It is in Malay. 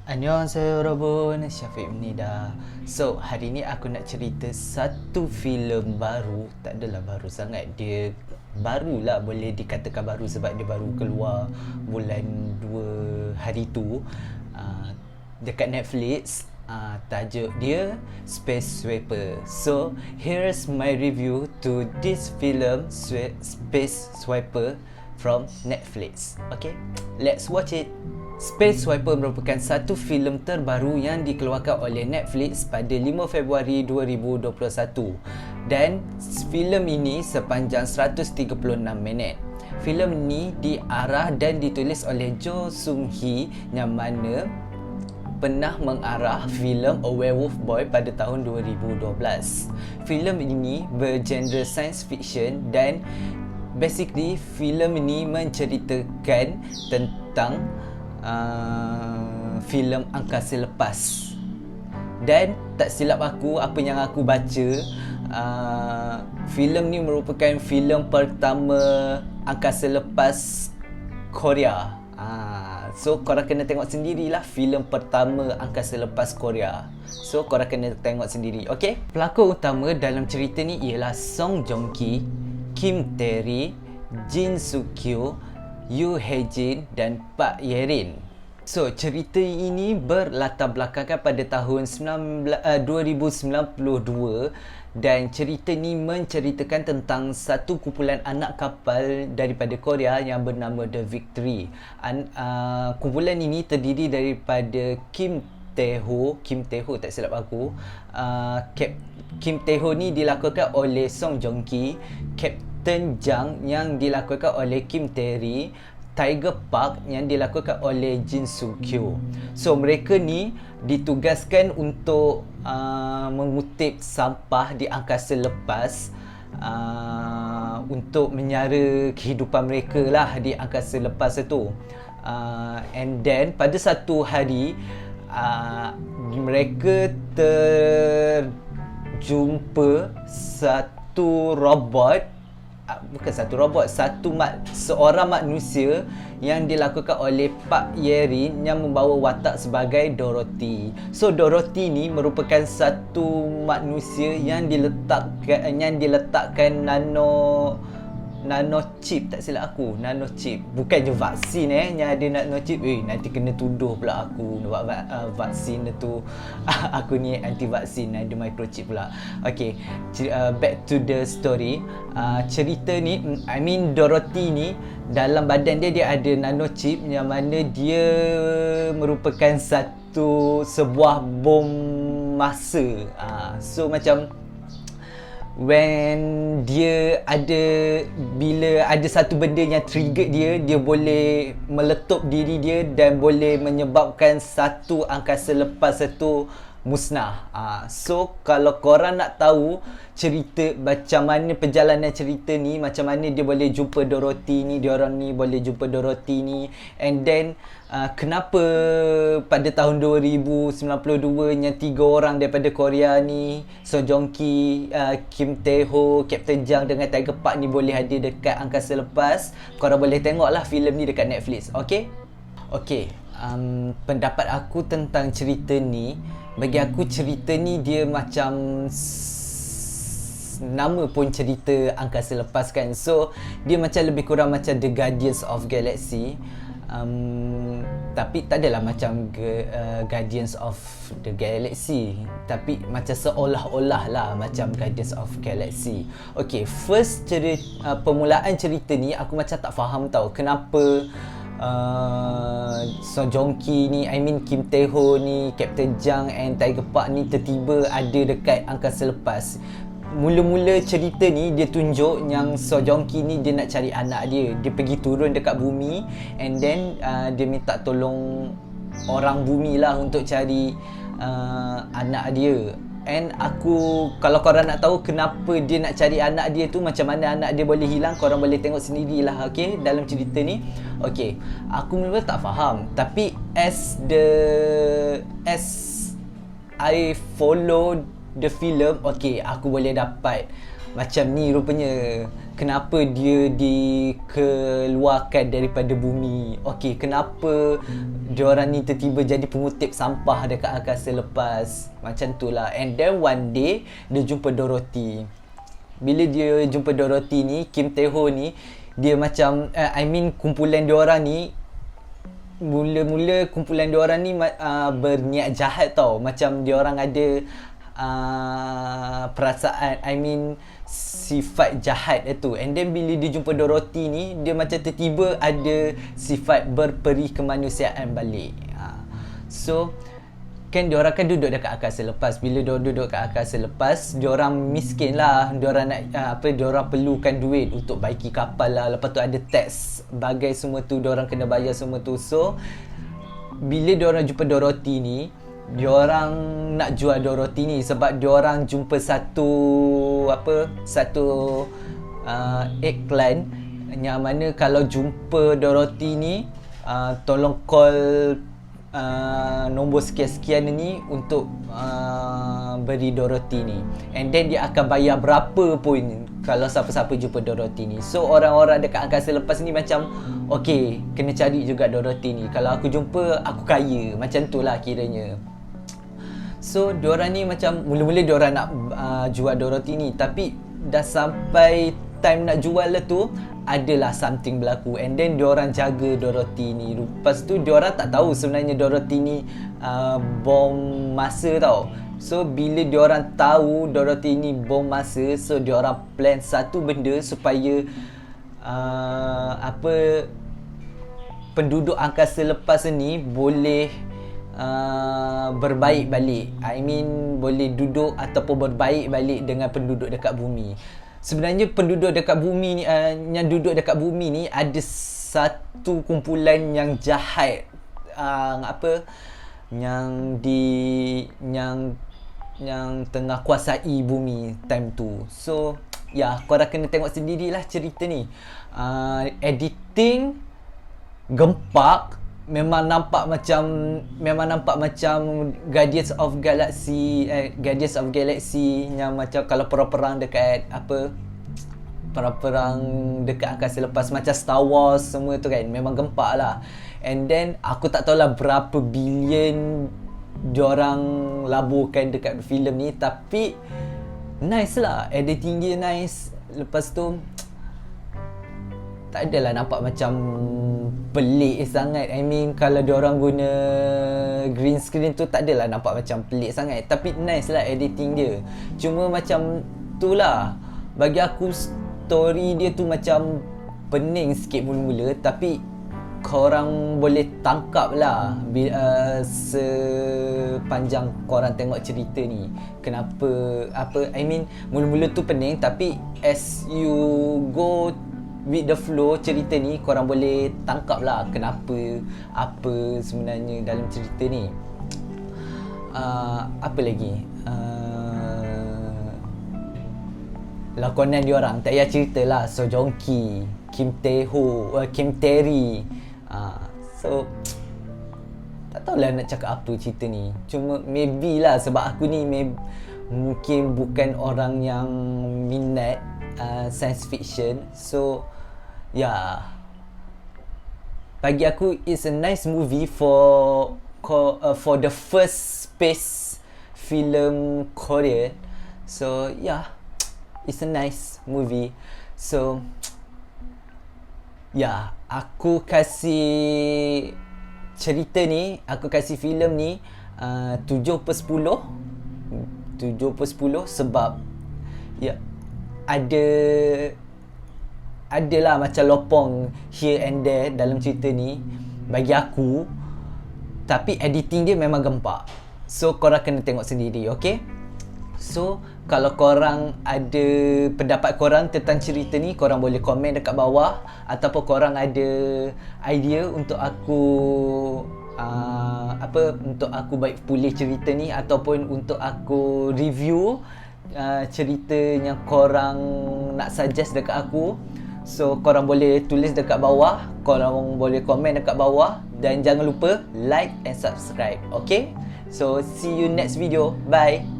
Annyeonghaseyo Robun, Syafiq Nida. So, hari ni aku nak cerita satu filem baru. Tak adalah baru sangat, dia barulah, boleh dikatakan baru sebab dia baru keluar bulan 2 hari tu, dekat Netflix. Tajuk dia Space Swiper. So, here's my review to this film Space Swiper from Netflix. Okay, let's watch it. Space Swiper merupakan satu filem terbaru yang dikeluarkan oleh Netflix pada 5 Februari 2021 dan filem ini sepanjang 136 minit. Filem ini diarah dan ditulis oleh Jo Sung Hee yang mana pernah mengarah filem A Werewolf Boy pada tahun 2012. Filem ini bergenre science fiction dan basically filem ini menceritakan tentang filem angkasa lepas. Dan tak silap aku, apa yang aku baca, filem ni merupakan filem pertama angkasa lepas Korea. So korang kena tengok sendirilah filem pertama angkasa lepas Korea. So korang kena tengok sendiri, okay? Pelakon utama dalam cerita ni ialah Song Joong Ki, Kim Tae-ri, Jin Soo Kyo, Yoo Hae Jin dan Park Ye Rin. So, cerita ini berlatar belakangkan pada tahun 2092 dan cerita ni menceritakan tentang satu kumpulan anak kapal daripada Korea yang bernama The Victory. Kumpulan ini terdiri daripada Kim Tae Ho tak silap aku. Kim Tae Ho ni dilakukan oleh Song Joong Ki, Captain Jang yang dilakukan oleh Kim Tae-ri, Tiger Park yang dilakukan oleh Jin Soo Kyo. So mereka ni ditugaskan untuk mengutip sampah di angkasa lepas, untuk menyara kehidupan mereka lah di angkasa lepas itu. And then pada satu hari mereka terjumpa satu robot, seorang manusia yang dilakukan oleh Park Ye Rin yang membawa watak sebagai Dorothy. So Dorothy ni merupakan satu manusia yang diletakkan nano chip, tak silap aku, nano chip, bukan je vaksin yang ada nano chip. Nanti kena tuduh pula aku buat vaksin tu. Aku ni anti vaksin, ada microchip pula. Okay, back to the story. Cerita ni, Dorothy ni dalam badan dia ada nano chip yang mana dia merupakan sebuah bom masa. So macam bila ada satu benda yang trigger dia boleh meletup diri dia dan boleh menyebabkan satu angkasa lepas itu musnah. So kalau korang nak tahu cerita macam mana perjalanan cerita ni, macam mana dia boleh jumpa Dorothy ni, diorang ni boleh jumpa Dorothy ni, and then kenapa pada tahun 2092 yang 3 orang daripada Korea ni, Song Joong Ki, Kim Tae Ho, Captain Jang dengan Tiger Park ni boleh ada dekat angkasa lepas. Korang boleh tengoklah filem ni dekat Netflix. Okay, pendapat aku tentang cerita ni, bagi aku cerita ni dia macam nama pun cerita angkasa lepas kan. So dia macam lebih kurang macam The Guardians of Galaxy, tapi tak adalah macam Guardians of the Galaxy, tapi macam seolah-olah lah macam Guardians of Galaxy. Okay, first permulaan cerita ni aku macam tak faham tau kenapa Song Joong Ki ni, Kim Tae Ho ni, Captain Jang and Tiger Park ni tiba-tiba ada dekat angkasa lepas. Mula-mula cerita ni dia tunjuk yang Song Joong Ki ni dia nak cari anak dia. Dia pergi turun dekat bumi and then dia minta tolong orang bumi lah untuk cari anak dia. And kalau korang nak tahu kenapa dia nak cari anak dia tu, macam mana anak dia boleh hilang, korang boleh tengok sendirilah, okay, dalam cerita ni. Okay, aku mula tak faham, tapi as I follow the film, okay, aku boleh dapat macam ni rupanya kenapa dia dikeluarkan daripada bumi. Okey, kenapa diorang ni tiba-tiba jadi pengutip sampah dekat angkasa lepas. Macam tu lah. And then one day dia jumpa Dorothy. Bila dia jumpa Dorothy ni, Kim Tae-ho ni, dia macam kumpulan diorang ni, mula-mula kumpulan diorang ni berniat jahat tau. Macam diorang ada perasaan, sifat jahat tu. And then bila dia jumpa Dorothy ni, dia macam tiba-tiba ada sifat berperi kemanusiaan balik. So kan diorang kan duduk dekat angkasa lepas. Bila diorang duduk kat angkasa lepas, diorang miskin lah. Diorang nak diorang perlukan duit untuk baiki kapal lah. Lepas tu ada tax bagai semua tu, diorang kena bayar semua tu. So bila diorang jumpa Dorothy ni, diorang nak jual Dorothy ni sebab diorang jumpa satu iklan yang mana kalau jumpa Dorothy ni, tolong call nombor sekian-sekian ni untuk beri Dorothy ni. And then dia akan bayar berapa pun kalau siapa-siapa jumpa Dorothy ni. So orang-orang dekat angkasa lepas ni macam, okay, kena cari juga Dorothy ni. Kalau aku jumpa, aku kaya. Macam tu lah kiranya. So diorang ni macam mula-mula diorang nak jual Dorothy ni, tapi dah sampai time nak jual lah tu, adalah something berlaku. And then diorang jaga Dorothy ni. Lepas tu diorang tak tahu sebenarnya Dorothy ni bom masa tau. So bila diorang tahu Dorothy ni bom masa, so diorang plan satu benda supaya penduduk angkasa lepas ni boleh berbaik balik. Boleh duduk ataupun berbaik balik dengan penduduk dekat bumi. Sebenarnya penduduk dekat bumi ni, yang duduk dekat bumi ni, ada satu kumpulan yang jahat, yang tengah kuasai bumi time tu. So korang kena tengok sendirilah cerita ni. Editing gempak. Memang nampak macam Guardians of Galaxy yang macam kalau perang-perang dekat perang dekat angkasa lepas, macam Star Wars semua tu kan. Memang gempak lah. And then aku tak tahulah berapa bilion diorang laburkan dekat filem ni, tapi nice lah, editing dia nice. Lepas tu tak adalah nampak macam pelik sangat. Kalau diorang guna green screen tu, tak adalah nampak macam pelik sangat. Tapi nice lah editing dia. Cuma macam tu lah, bagi aku story dia tu macam pening sikit mula-mula. Tapi korang boleh tangkap lah sepanjang korang tengok cerita ni. Kenapa mula-mula tu pening, tapi as you go with the flow cerita ni, korang boleh tangkap lah apa sebenarnya dalam cerita ni. Apa lagi, lakonan diorang tak payah cerita lah. So Jong Ki, Kim Tae-ho, Kim Tae-ri. So tak tahulah nak cakap apa cerita ni. Cuma maybe lah sebab aku ni mungkin bukan orang yang minat science fiction. So bagi aku it's a nice movie for the first space film Korea. So it's a nice movie. So aku kasih cerita ni, aku kasih filem ni 7/10. 7/10 sebab adalah macam lopong here and there dalam cerita ni bagi aku. Tapi editing dia memang gempak. So korang kena tengok sendiri, okay? So kalau korang ada pendapat korang tentang cerita ni, korang boleh komen dekat bawah. Ataupun korang ada idea untuk aku untuk aku baik pulih cerita ni, ataupun untuk aku review cerita yang korang nak suggest dekat aku. So korang boleh tulis dekat bawah, korang boleh komen dekat bawah, dan jangan lupa like and subscribe. Okay? So see you next video. Bye.